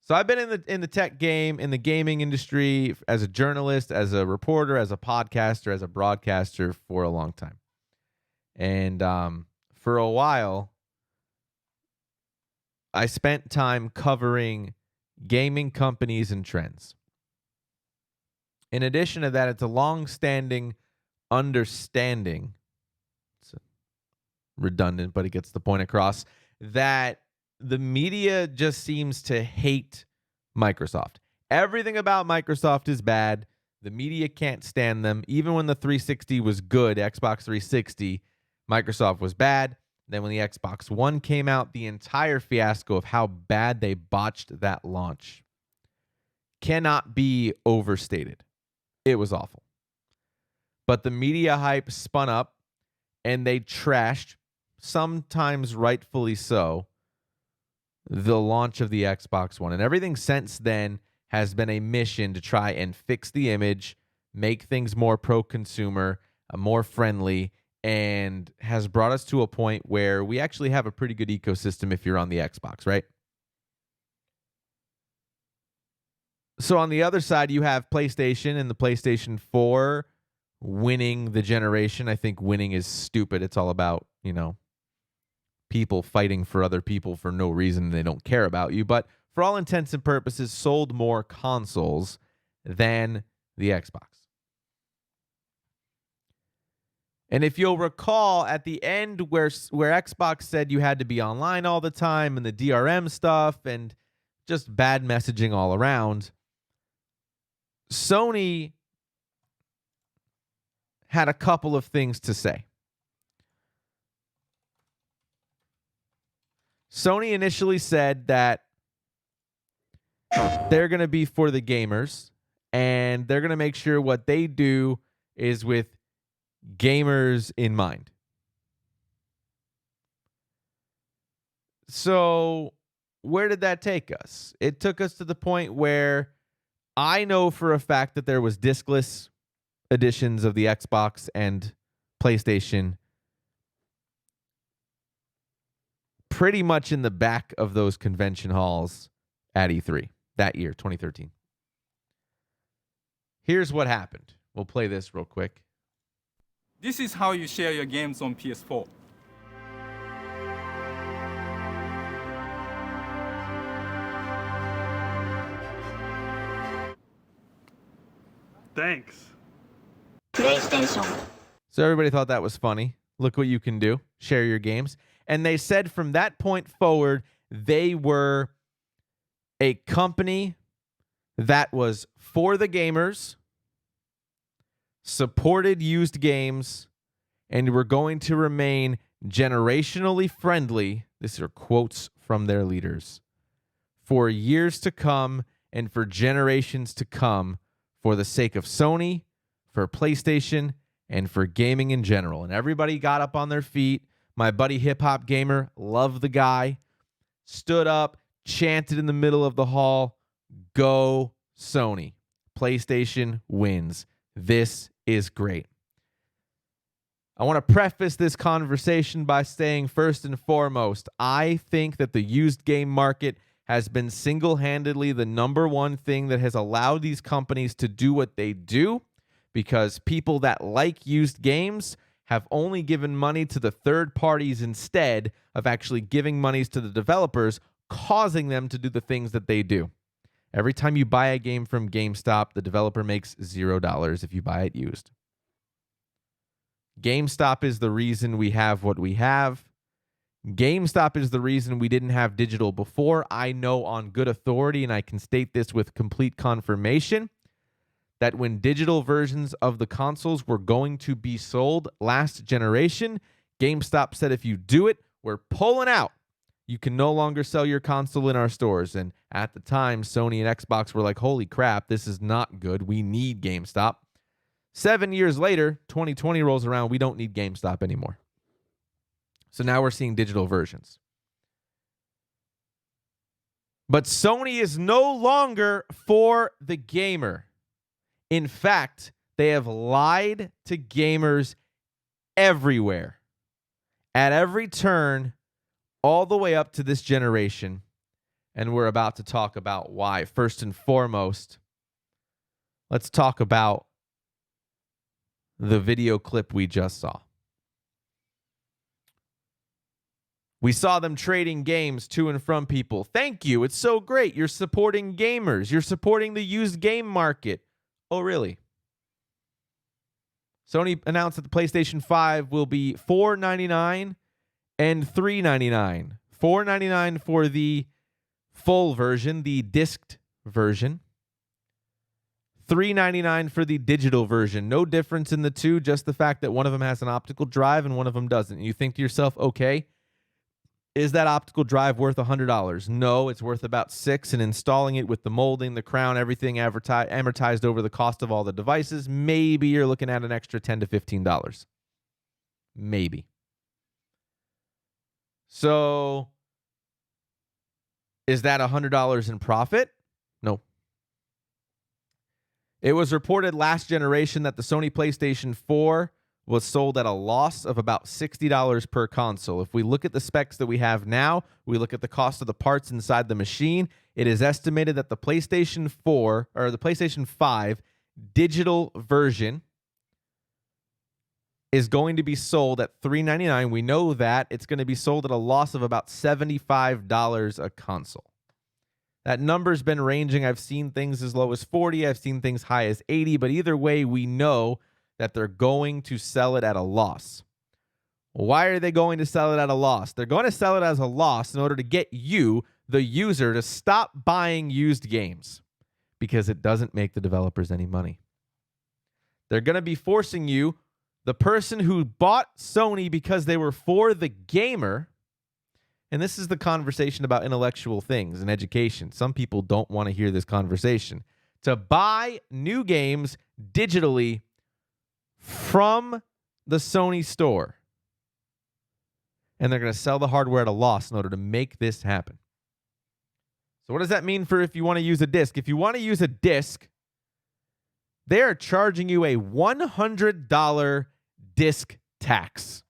So I've been in the tech game, in the gaming industry, as a journalist, as a reporter, as a podcaster, as a broadcaster for a long time. And for a while, I spent time covering gaming companies and trends. In addition to that, it's a long-standing understanding, it's redundant, but it gets the point across, that the media just seems to hate Microsoft. Everything about Microsoft is bad. The media can't stand them. Even when the 360 was good, Xbox 360, Microsoft was bad. Then when the Xbox One came out, the entire fiasco of how bad they botched that launch cannot be overstated. It was awful. But the media hype spun up and they trashed, sometimes rightfully so, the launch of the Xbox One. And everything since then has been a mission to try and fix the image, make things more pro-consumer, more friendly, and has brought us to a point where we actually have a pretty good ecosystem if you're on the Xbox, right? So on the other side, you have PlayStation and the PlayStation 4 winning the generation. I think winning is stupid. It's all about, people fighting for other people for no reason. They don't care about you. But for all intents and purposes, sold more consoles than the Xbox. And if you'll recall, at the end where Xbox said you had to be online all the time and the DRM stuff and just bad messaging all around, Sony had a couple of things to say. Sony initially said that they're going to be for the gamers, and they're going to make sure what they do is with gamers in mind. So where did that take us? It took us to the point where I know for a fact that there was discless editions of the Xbox and PlayStation pretty much in the back of those convention halls at E3 that year, 2013. Here's what happened. We'll play this real quick. This is how you share your games on PS4. Thanks. PlayStation. So everybody thought that was funny. Look what you can do. Share your games. And they said from that point forward, they were a company that was for the gamers, supported used games, and were going to remain generationally friendly. These are quotes from their leaders. For years to come and for generations to come, for the sake of Sony, for PlayStation, and for gaming in general. And everybody got up on their feet. My buddy Hip Hop Gamer, loved the guy, stood up, chanted in the middle of the hall, "Go Sony. PlayStation wins. This is great." I want to preface this conversation by saying, first and foremost, I think that the used game market has been single-handedly the number one thing that has allowed these companies to do what they do, because people that like used games have only given money to the third parties instead of actually giving monies to the developers, causing them to do the things that they do. Every time you buy a game from GameStop, the developer makes $0 if you buy it used. GameStop is the reason we have what we have. GameStop is the reason we didn't have digital before. I know on good authority, and I can state this with complete confirmation, that when digital versions of the consoles were going to be sold last generation, GameStop said, if you do it, we're pulling out. You can no longer sell your console in our stores. And at the time, Sony and Xbox were like, holy crap, this is not good. We need GameStop. 7 years later, 2020 rolls around, we don't need GameStop anymore. So now we're seeing digital versions. But Sony is no longer for the gamer. In fact, they have lied to gamers everywhere, at every turn, all the way up to this generation. And we're about to talk about why. First and foremost, let's talk about the video clip we just saw. We saw them trading games to and from people. Thank you. It's so great. You're supporting gamers. You're supporting the used game market. Oh, really? Sony announced that the PlayStation 5 will be $499 and $399. $499 for the full version, the disked version. $399 for the digital version. No difference in the two, just the fact that one of them has an optical drive and one of them doesn't. You think to yourself, okay, is that optical drive worth $100? No, it's worth about $6, and installing it with the molding, the crown, everything amortized over the cost of all the devices, maybe you're looking at an extra $10 to $15. Maybe. So, is that $100 in profit? No. It was reported last generation that the Sony PlayStation 4 was sold at a loss of about $60 per console. If we look at the specs that we have now, we look at the cost of the parts inside the machine, it is estimated that the PlayStation 4 or the PlayStation 5 digital version is going to be sold at $399. We know that it's going to be sold at a loss of about $75 a console. That number's been ranging. I've seen things as low as 40, I've seen things high as 80, but either way, we know that they're going to sell it at a loss. Why are they going to sell it at a loss? They're going to sell it as a loss in order to get you, the user, to stop buying used games because it doesn't make the developers any money. They're going to be forcing you, the person who bought Sony because they were for the gamer, and this is the conversation about intellectual things and education. Some people don't want to hear this conversation. To buy new games digitally from the Sony store. And they're going to sell the hardware at a loss in order to make this happen. So what does that mean for if you want to use a disc? If you want to use a disc, they are charging you a $100 disc tax.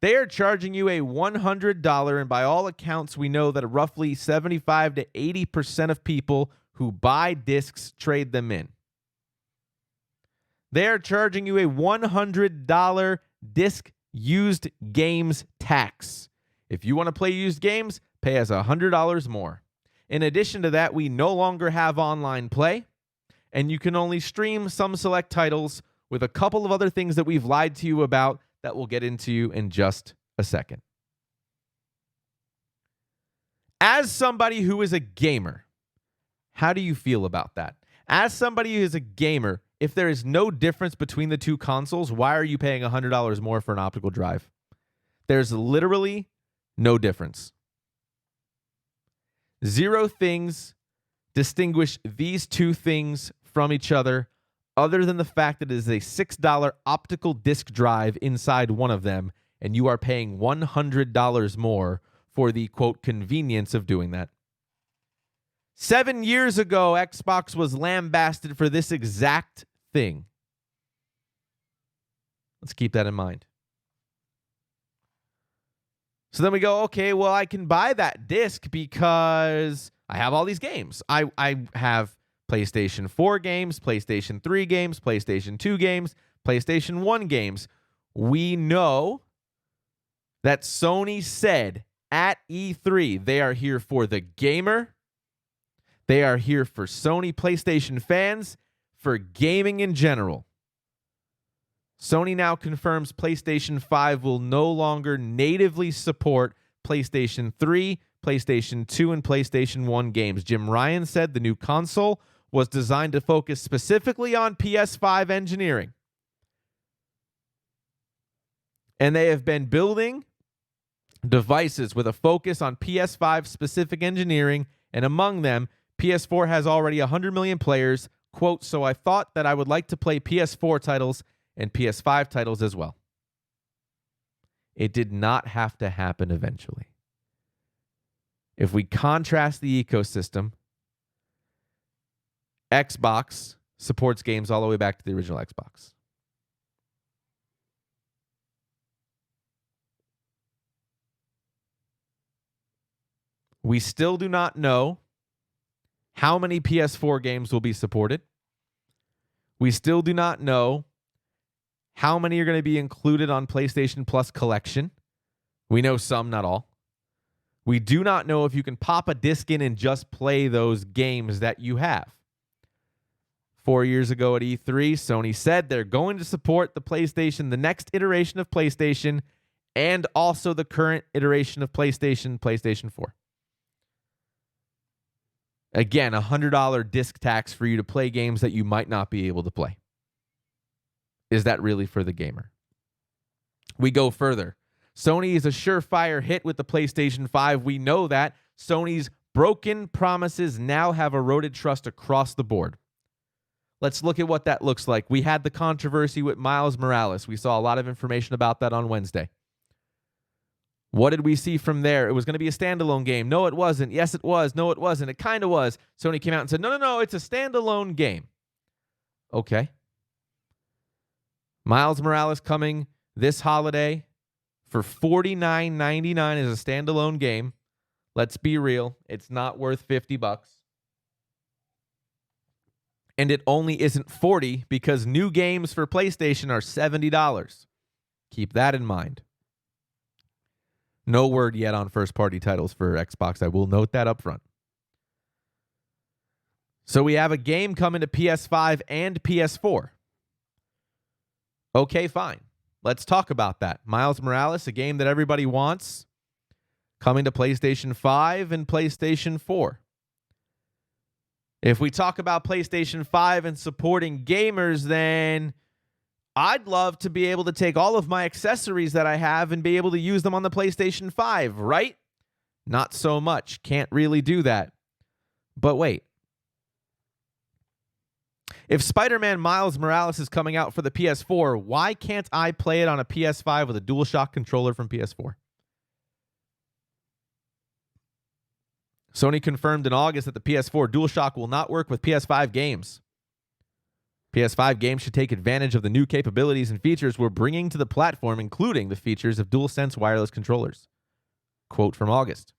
They are charging you a $100, and by all accounts, we know that roughly 75 to 80% of people who buy discs trade them in. They are charging you a $100 disc used games tax. If you want to play used games, pay us $100 more. In addition to that, we no longer have online play, and you can only stream some select titles with a couple of other things that we've lied to you about that we'll get into in just a second. As somebody who is a gamer, how do you feel about that? As somebody who is a gamer, if there is no difference between the two consoles, why are you paying $100 more for an optical drive? There's literally no difference. Zero things distinguish these two things from each other other than the fact that it is a $6 optical disc drive inside one of them, and you are paying $100 more for the, quote, convenience of doing that. 7 years ago, Xbox was lambasted for this exact thing. Let's keep that in mind. So then we go, okay, well, I can buy that disc because I have all these games. I have PlayStation 4 games, PlayStation 3 games, PlayStation 2 games, PlayStation 1 games. We know that Sony said at E3 they are here for the gamer. They are here for Sony PlayStation fans, for gaming in general. Sony now confirms PlayStation 5 will no longer natively support PlayStation 3, PlayStation 2, and PlayStation 1 games. Jim Ryan said the new console was designed to focus specifically on PS5 engineering. And they have been building devices with a focus on PS5 specific engineering, and among them, PS4 has already 100 million players. Quote, so I thought that I would like to play PS4 titles and PS5 titles as well. It did not have to happen eventually. If we contrast the ecosystem, Xbox supports games all the way back to the original Xbox. We still do not know how many PS4 games will be supported. We still do not know how many are going to be included on PlayStation Plus Collection. We know some, not all. We do not know if you can pop a disc in and just play those games that you have. 4 years ago at E3, Sony said they're going to support the PlayStation, the next iteration of PlayStation, and also the current iteration of PlayStation, PlayStation 4. Again, $100 disc tax for you to play games that you might not be able to play. Is that really for the gamer? We go further. Sony is a surefire hit with the PlayStation 5. We know that. Sony's broken promises now have eroded trust across the board. Let's look at what that looks like. We had the controversy with Miles Morales. We saw a lot of information about that on Wednesday. What did we see from there? It was going to be a standalone game. No, it wasn't. Yes, it was. No, it wasn't. It kind of was. Sony came out and said, no, it's a standalone game. Okay. Miles Morales coming this holiday for $49.99 as a standalone game. Let's be real. It's not worth $50. And it only isn't $40 because new games for PlayStation are $70. Keep that in mind. No word yet on first-party titles for Xbox. I will note that up front. So we have a game coming to PS5 and PS4. Okay, fine. Let's talk about that. Miles Morales, a game that everybody wants, coming to PlayStation 5 and PlayStation 4. If we talk about PlayStation 5 and supporting gamers, then I'd love to be able to take all of my accessories that I have and be able to use them on the PlayStation 5, right? Not so much. Can't really do that. But wait. If Spider-Man Miles Morales is coming out for the PS4, why can't I play it on a PS5 with a DualShock controller from PS4? Sony confirmed in August that the PS4 DualShock will not work with PS5 games. PS5 games should take advantage of the new capabilities and features we're bringing to the platform, including the features of DualSense wireless controllers. Quote from August.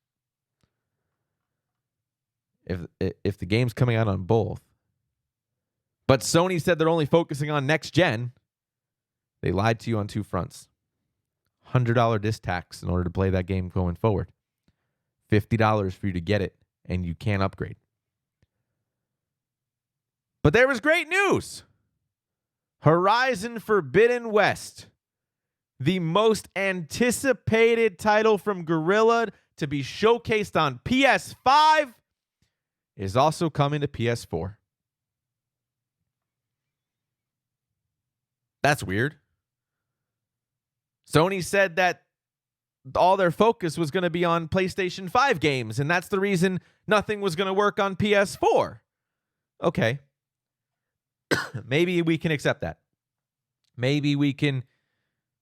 If the game's coming out on both. But Sony said they're only focusing on next gen. They lied to you on two fronts. $100 disc tax in order to play that game going forward. $50 for you to get it, and you can't upgrade. But there was great news. Horizon Forbidden West, the most anticipated title from Guerrilla to be showcased on PS5, is also coming to PS4. That's weird. Sony said that all their focus was going to be on PlayStation 5 games, and that's the reason nothing was going to work on PS4. Okay. Maybe we can accept that. Maybe we can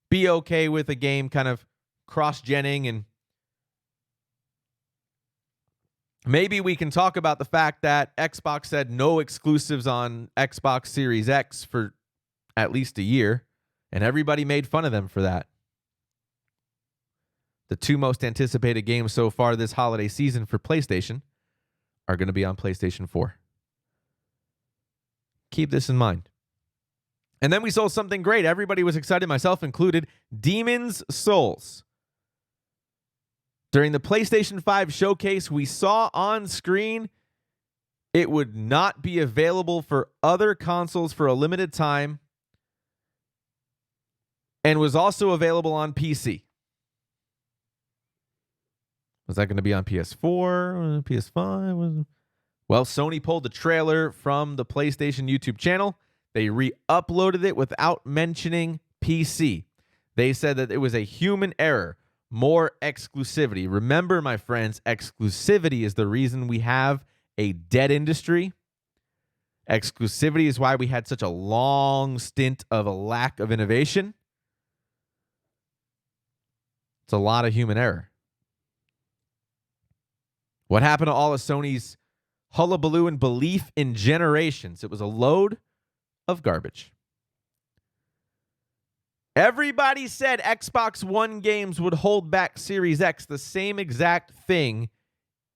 be okay with a game kind of cross-genning, and maybe we can talk about the fact that Xbox said no exclusives on Xbox Series X for at least a year, and everybody made fun of them for that. The two most anticipated games so far this holiday season for PlayStation are going to be on PlayStation 4. Keep this in mind. And then we saw something great. Everybody was excited, myself included. Demon's Souls. During the PlayStation 5 showcase, we saw on screen it would not be available for other consoles for a limited time and was also available on PC. Was that going to be on PS4? PS5? Well, Sony pulled the trailer from the PlayStation YouTube channel. They re-uploaded it without mentioning PC. They said that it was a human error. More exclusivity. Remember, my friends, exclusivity is the reason we have a dead industry. Exclusivity is why we had such a long stint of a lack of innovation. It's a lot of human error. What happened to all of Sony's hullabaloo and belief in generations? It was a load of garbage. Everybody said Xbox One games would hold back Series X. The same exact thing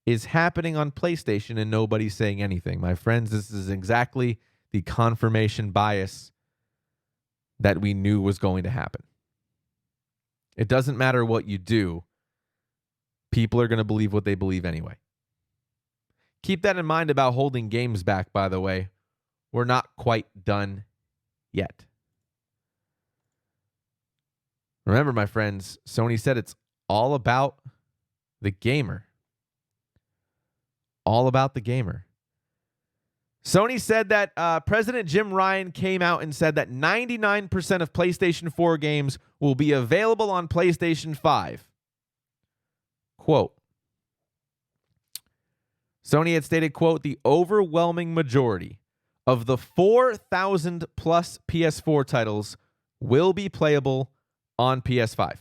is happening on PlayStation and nobody's saying anything. My friends, this is exactly the confirmation bias that we knew was going to happen. It doesn't matter what you do. People are going to believe what they believe anyway. Keep that in mind about holding games back, by the way. We're not quite done yet. Remember, my friends, Sony said it's all about the gamer. All about the gamer. Sony said that President Jim Ryan came out and said that 99% of PlayStation 4 games will be available on PlayStation 5. Quote, Sony had stated, quote, the overwhelming majority of the 4,000 plus PS4 titles will be playable on PS5.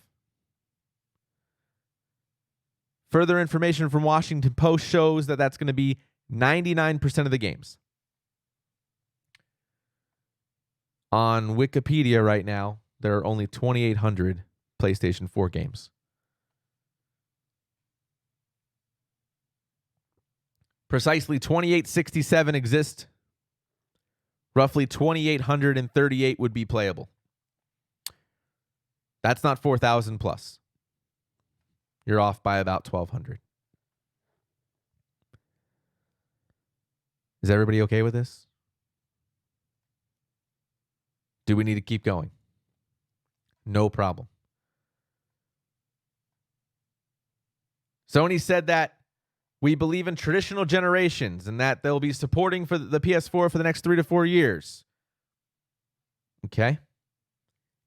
Further information from Washington Post shows that that's going to be 99% of the games. On Wikipedia right now, there are only 2,800 PlayStation 4 games. Precisely 2,867 exist. Roughly 2,838 would be playable. That's not 4,000 plus. You're off by about 1,200. Is everybody okay with this? Do we need to keep going? No problem. Sony said that we believe in traditional generations and that they'll be supporting for the PS4 for the next 3 to 4 years. Okay?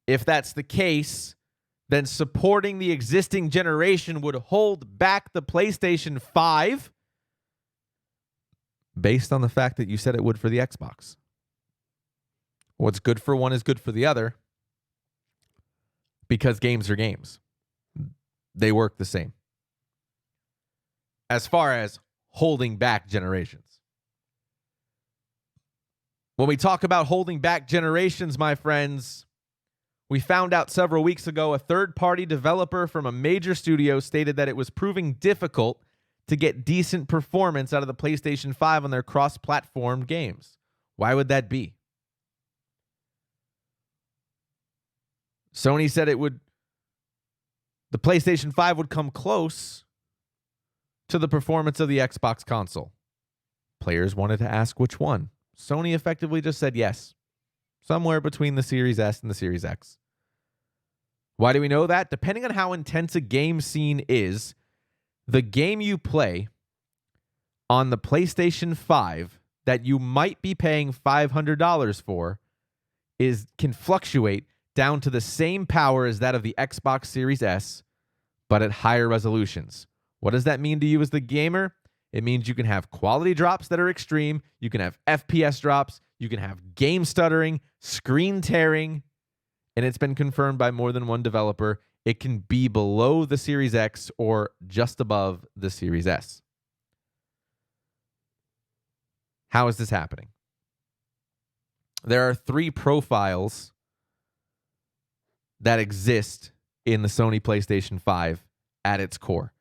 If that's the case, then supporting the existing generation would hold back the PlayStation 5 based on the fact that you said it would for the Xbox. What's good for one is good for the other because games are games. They work the same. As far as holding back generations. When we talk about holding back generations, my friends, we found out several weeks ago a third-party developer from a major studio stated that it was proving difficult to get decent performance out of the PlayStation 5 on their cross-platform games. Why would that be? Sony said the PlayStation 5 would come close to the performance of the Xbox console. Players wanted to ask which one. Sony effectively just said yes. Somewhere between the Series S and the Series X. Why do we know that? Depending on how intense a game scene is, the game you play on the PlayStation 5 that you might be paying $500 for can fluctuate down to the same power as that of the Xbox Series S, but at higher resolutions. What does that mean to you as the gamer? It means you can have quality drops that are extreme, you can have FPS drops, you can have game stuttering, screen tearing, and it's been confirmed by more than one developer. It can be below the Series X or just above the Series S. How is this happening? There are 3 profiles that exist in the Sony PlayStation 5 at its core.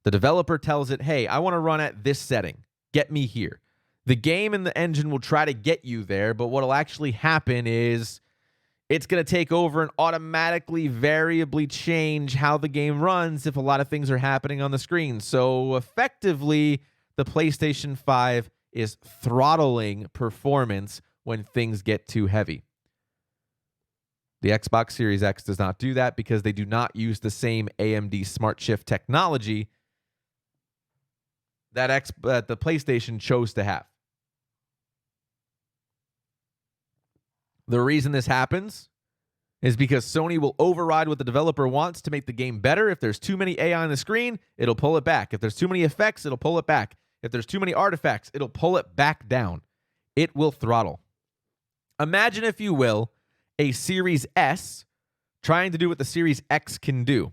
The developer tells it, hey, I want to run at this setting. Get me here. The game and the engine will try to get you there, but what will actually happen is it's going to take over and automatically variably change how the game runs if a lot of things are happening on the screen. So effectively, the PlayStation 5 is throttling performance when things get too heavy. The Xbox Series X does not do that because they do not use the same AMD Smart Shift technology that the PlayStation chose to have. The reason this happens is because Sony will override what the developer wants to make the game better. If there's too many AI on the screen, it'll pull it back. If there's too many effects, it'll pull it back. If there's too many artifacts, it'll pull it back down. It will throttle. Imagine, if you will, a Series S trying to do what the Series X can do.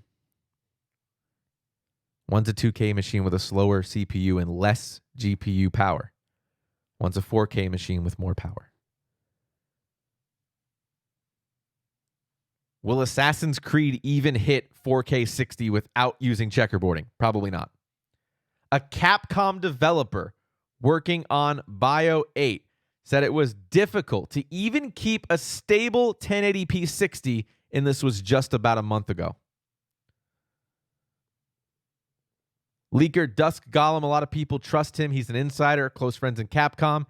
One's a 2K machine with a slower CPU and less GPU power. One's a 4K machine with more power. Will Assassin's Creed even hit 4K 60 without using checkerboarding? Probably not. A Capcom developer working on Bio 8 said it was difficult to even keep a stable 1080p 60, and this was just about a month ago. Leaker Dusk Golem, a lot of people trust him. He's an insider, close friends in Capcom.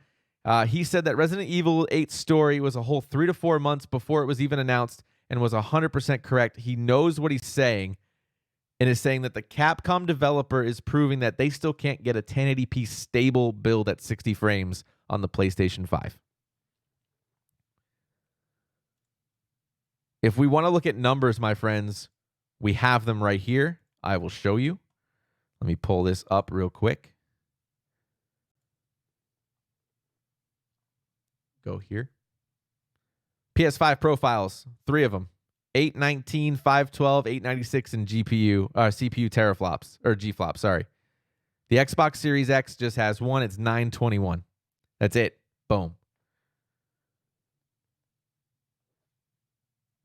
He said that Resident Evil 8 story was a whole 3 to 4 months before it was even announced and was 100% correct. He knows what he's saying and is saying that the Capcom developer is proving that they still can't get a 1080p stable build at 60 frames on the PlayStation 5. If we want to look at numbers, my friends, we have them right here. I will show you. Let me pull this up real quick. Go here. PS5 profiles, 3 of them. 819, 512, 896, and CPU teraflops, or G-flops, sorry. The Xbox Series X just has one. It's 921. That's it. Boom.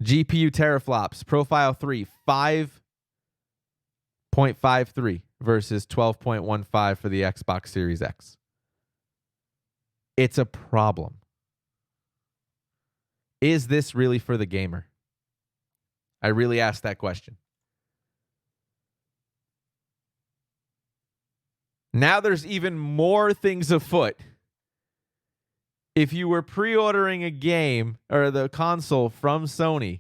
GPU teraflops, profile 3, 5.53 versus 12.15 for the Xbox Series X. It's a problem. Is this really for the gamer? I really asked that question. Now there's even more things afoot. If you were pre-ordering a game or the console from Sony,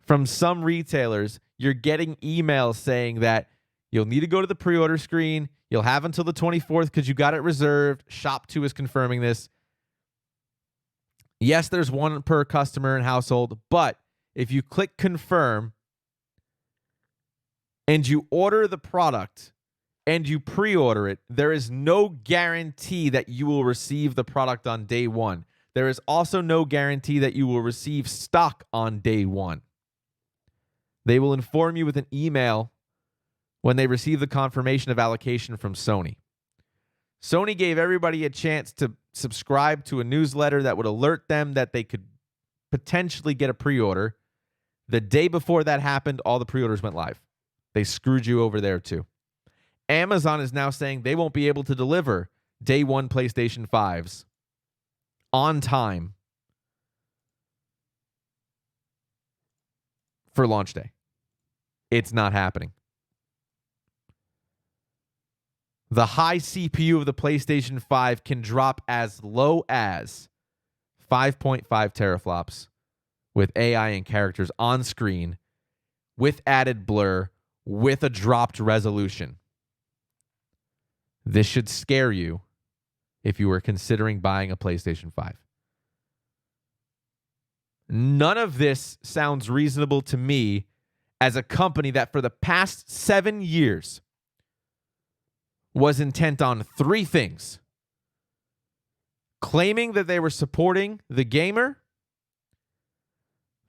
from some retailers, you're getting emails saying that you'll need to go to the pre-order screen. You'll have until the 24th because you got it reserved. Shop 2 is confirming this. Yes, there's one per customer and household, but if you click confirm and you order the product and you pre-order it, there is no guarantee that you will receive the product on day one. There is also no guarantee that you will receive stock on day one. They will inform you with an email when they receive the confirmation of allocation from Sony. Sony gave everybody a chance to subscribe to a newsletter that would alert them that they could potentially get a pre-order. The day before that happened, all the pre-orders went live. They screwed you over there too. Amazon is now saying they won't be able to deliver day one PlayStation 5s on time for launch day. It's not happening. The high CPU of the PlayStation 5 can drop as low as 5.5 teraflops with AI and characters on screen, with added blur, with a dropped resolution. This should scare you if you were considering buying a PlayStation 5. None of this sounds reasonable to me as a company that for the past 7 years was intent on 3 things: claiming that they were supporting the gamer,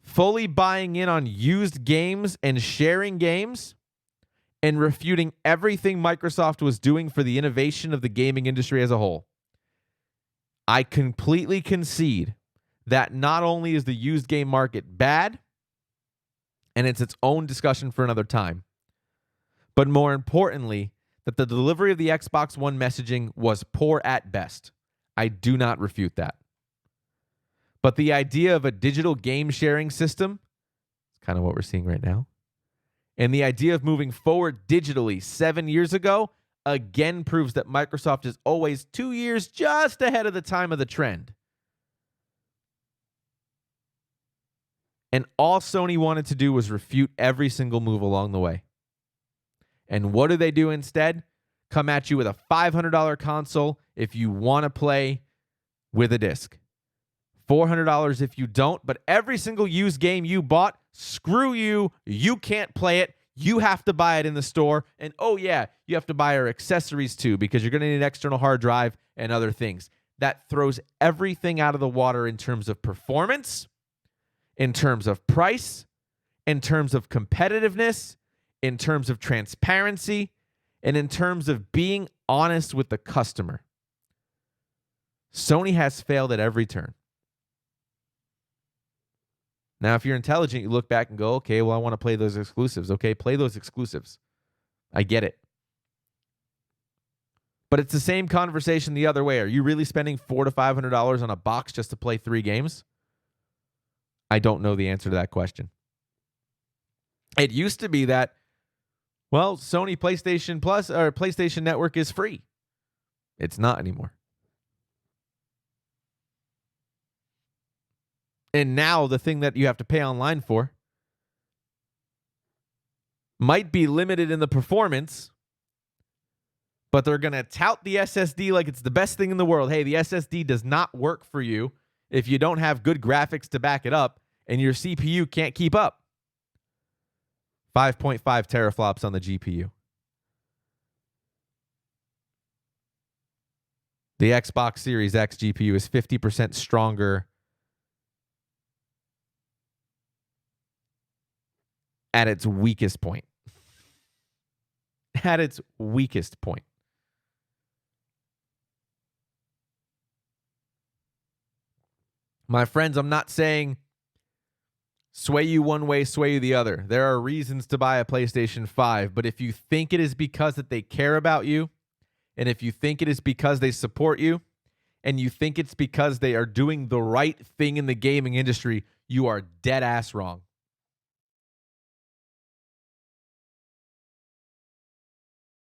fully buying in on used games and sharing games, and refuting everything Microsoft was doing for the innovation of the gaming industry as a whole. I completely concede that not only is the used game market bad, and it's its own discussion for another time, but more importantly, that the delivery of the Xbox One messaging was poor at best. I do not refute that. But the idea of a digital game sharing system, it's kind of what we're seeing right now, and the idea of moving forward digitally 7 years ago, again proves that Microsoft is always 2 years just ahead of the time of the trend. And all Sony wanted to do was refute every single move along the way. And what do they do instead? Come at you with a $500 console if you want to play with a disc. $400 if you don't, but every single used game you bought, screw you, you can't play it, you have to buy it in the store, and oh yeah, you have to buy our accessories too because you're going to need an external hard drive and other things. That throws everything out of the water in terms of performance, in terms of price, in terms of competitiveness, in terms of transparency, and in terms of being honest with the customer. Sony has failed at every turn. Now, if you're intelligent, you look back and go, okay, well, I want to play those exclusives. Okay, play those exclusives. I get it. But it's the same conversation the other way. Are you really spending $400 to $500 on a box just to play 3 games? I don't know the answer to that question. It used to be that, well, Sony PlayStation Plus or PlayStation Network is free. It's not anymore. And now the thing that you have to pay online for might be limited in the performance, but they're going to tout the SSD like it's the best thing in the world. Hey, the SSD does not work for you if you don't have good graphics to back it up and your CPU can't keep up. 5.5 teraflops on the GPU. The Xbox Series X GPU is 50% stronger at its weakest point. At its weakest point. My friends, I'm not saying sway you one way, sway you the other. There are reasons to buy a PlayStation 5, but if you think it is because that they care about you, and if you think it is because they support you, and you think it's because they are doing the right thing in the gaming industry, you are dead ass wrong.